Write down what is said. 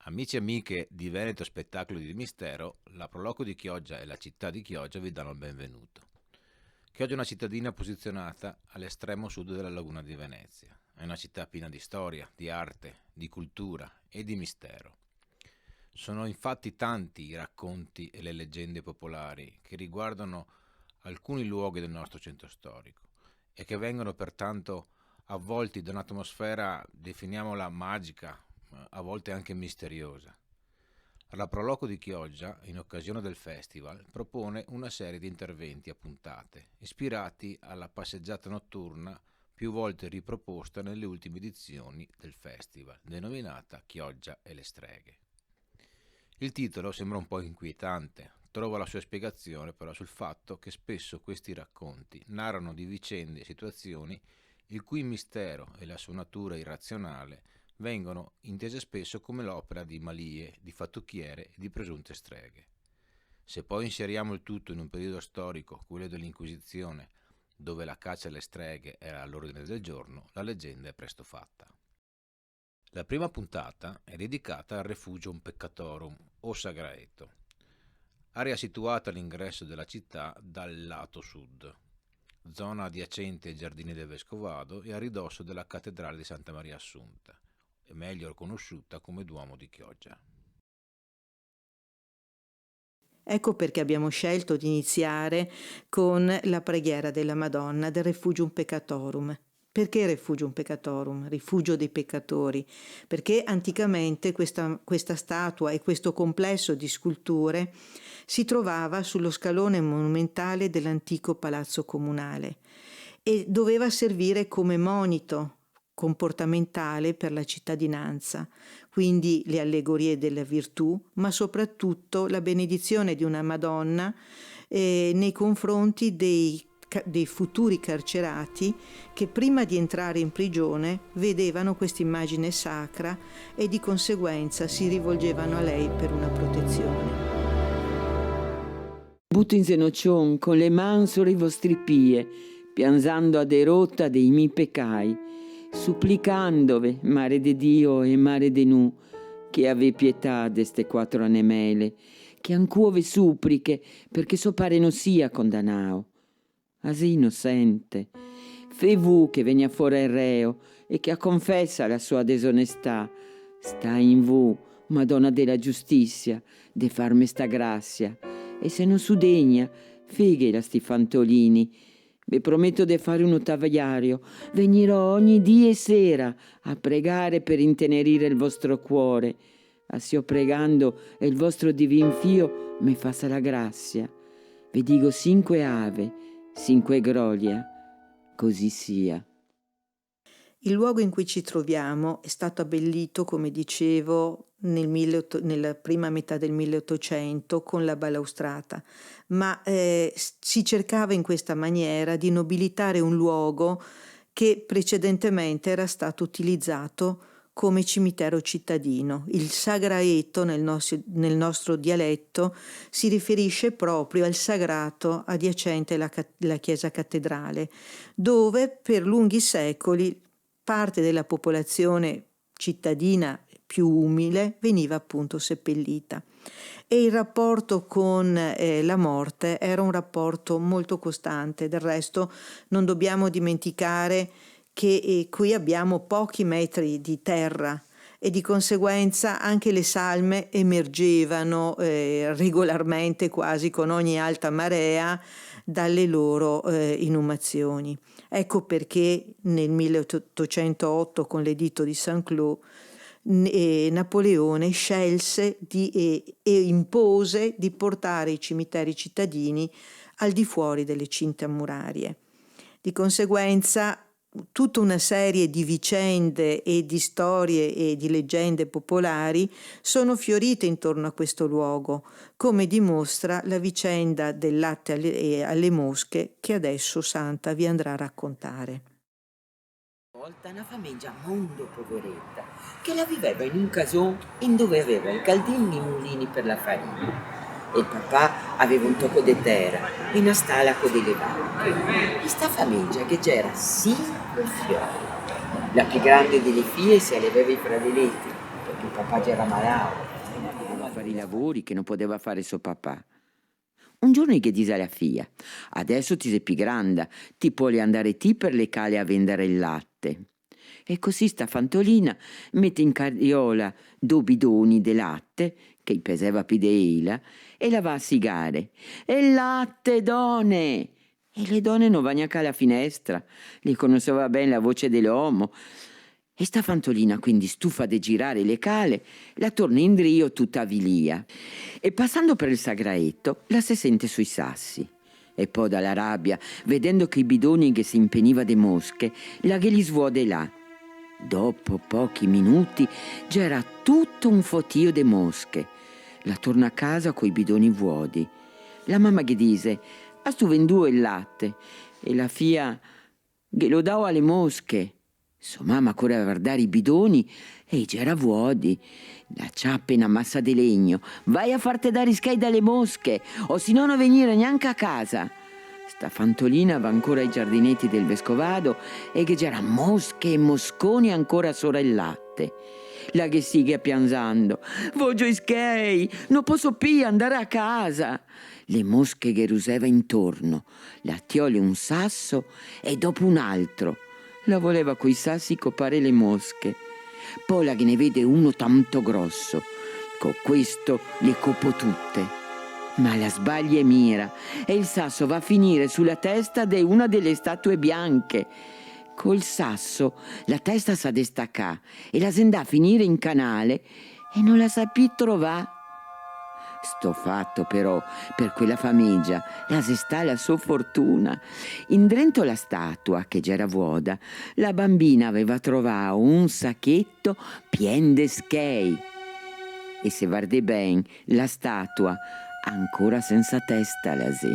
Amici e amiche di Veneto Spettacoli di Mistero, la Proloco di Chioggia e la città di Chioggia vi danno il benvenuto. Chioggia è una cittadina posizionata all'estremo sud della laguna di Venezia. È una città piena di storia, di arte, di cultura e di mistero. Sono infatti tanti i racconti e le leggende popolari che riguardano alcuni luoghi del nostro centro storico e che vengono pertanto avvolti da un'atmosfera, definiamola magica, a volte anche misteriosa. La Proloco di Chioggia, in occasione del festival, propone una serie di interventi a puntate, ispirati alla passeggiata notturna più volte riproposta nelle ultime edizioni del festival, denominata Chioggia e le streghe. Il titolo sembra un po' inquietante, trova la sua spiegazione però sul fatto che spesso questi racconti narrano di vicende e situazioni il cui mistero e la sua natura irrazionale vengono intese spesso come l'opera di malie, di fattucchiere e di presunte streghe. Se poi inseriamo il tutto in un periodo storico, quello dell'Inquisizione, dove la caccia alle streghe era all'ordine del giorno, la leggenda è presto fatta. La prima puntata è dedicata al Refugium Peccatorum, o Sagraeto, area situata all'ingresso della città dal lato sud, zona adiacente ai Giardini del Vescovado e a ridosso della Cattedrale di Santa Maria Assunta, è meglio conosciuta come Duomo di Chioggia. Ecco perché abbiamo scelto di iniziare con la preghiera della Madonna del Refugium Peccatorum. Perché Refugium Peccatorum? Rifugio dei peccatori? Perché anticamente questa statua e questo complesso di sculture si trovava sullo scalone monumentale dell'antico palazzo comunale e doveva servire come monito comportamentale per la cittadinanza, quindi le allegorie della virtù, ma soprattutto la benedizione di una Madonna nei confronti dei futuri carcerati che prima di entrare in prigione vedevano questa immagine sacra e di conseguenza si rivolgevano a lei per una protezione. Butto in zenocion con le mani sopra i vostri pie, pianzando a derota dei miei peccai, supplicandove, mare de Dio e mare de nu, che ave pietà deste 4 anemele, che ancuove suppliche, perché so pare non sia condannao. Asi innocente, fe vu che vegna fuori il reo e che confessa la sua disonestà, sta in vu, Madonna della giustizia, de farme sta grazia, e se non su degna, fighe sti fantolini. Vi prometto di fare un ottaviario, venirò ogni dì e sera a pregare per intenerire il vostro cuore, assio pregando e il vostro divin fio me faccia la grazia. Vi dico 5 ave, 5 gloria, così sia. Il luogo in cui ci troviamo è stato abbellito, come dicevo, nella prima metà del 1800 con la balaustrata, ma si cercava in questa maniera di nobilitare un luogo che precedentemente era stato utilizzato come cimitero cittadino. Il sagraeto nel nostro dialetto si riferisce proprio al sagrato adiacente alla chiesa cattedrale, dove per lunghi secoli parte della popolazione cittadina più umile veniva appunto seppellita. E il rapporto con la morte era un rapporto molto costante. Del resto non dobbiamo dimenticare che qui abbiamo pochi metri di terra e di conseguenza anche le salme emergevano regolarmente, quasi con ogni alta marea, dalle loro inumazioni. Ecco perché nel 1808, con l'editto di Saint-Cloud, Napoleone scelse e impose di portare i cimiteri cittadini al di fuori delle cinta murarie. Di conseguenza tutta una serie di vicende e di storie e di leggende popolari sono fiorite intorno a questo luogo, come dimostra la vicenda del latte alle mosche che adesso Santa vi andrà a raccontare. Una volta una famiglia molto poveretta che la viveva in un cason in dove aveva un caldino di mulini per la farina. E il papà aveva un tocco di terra in una stalla con delle vacche. Questa famiglia che c'era 5 fiori. La più grande delle figlie si allevava i fradeletti, che papà già era malato. A fare i lavori che non poteva fare suo papà. Un giorno gli disse alla figlia: adesso ti sei più grande, ti puoi andare ti per le cale a vendere il latte. E così sta fantolina mette in carriola 2 bidoni di latte, che gli pesava più di ela, e la va a sigare. E latte, donne! E le donne non vanno neanche alla finestra, li conosceva bene la voce dell'uomo. E sta fantolina, quindi stufa di girare le cale, la torna in drio tutta vilia. E passando per il sagraetto, la si sente sui sassi. E poi dalla rabbia, vedendo che i bidoni che si impeniva de mosche, la che li svuode là. Dopo pochi minuti c'era tutto un fotio de mosche. La torna a casa coi bidoni vuoti. La mamma gli dice: a stu venduto il latte. E la figlia glielo davo alle mosche. Sua mamma correva a guardare i bidoni e c'era vuoti. La ciappa in una massa di legno. Vai a farti dare riscai dalle mosche, o si no non venire neanche a casa. Sta fantolina va ancora ai giardinetti del vescovado e che c'era mosche e mosconi ancora sopra il latte. La che sigue pianzando: voglio iscai, non posso più andare a casa. Le mosche che ruseva intorno, la tiole un sasso e dopo un altro. La voleva coi sassi copare le mosche. Poi la che ne vede uno tanto grosso. Con questo le copo tutte. Ma la sbaglia e mira e il sasso va a finire sulla testa di una delle statue bianche. Col sasso la testa sa destaccà e la sendà a finire in canale e non la sa più trovare. Sto fatto però per quella famiglia la se sta la sua fortuna. In dentro la statua che c'era vuota, la bambina aveva trovato un sacchetto pien de schei. E se guardi ben, la statua ancora senza testa la sì.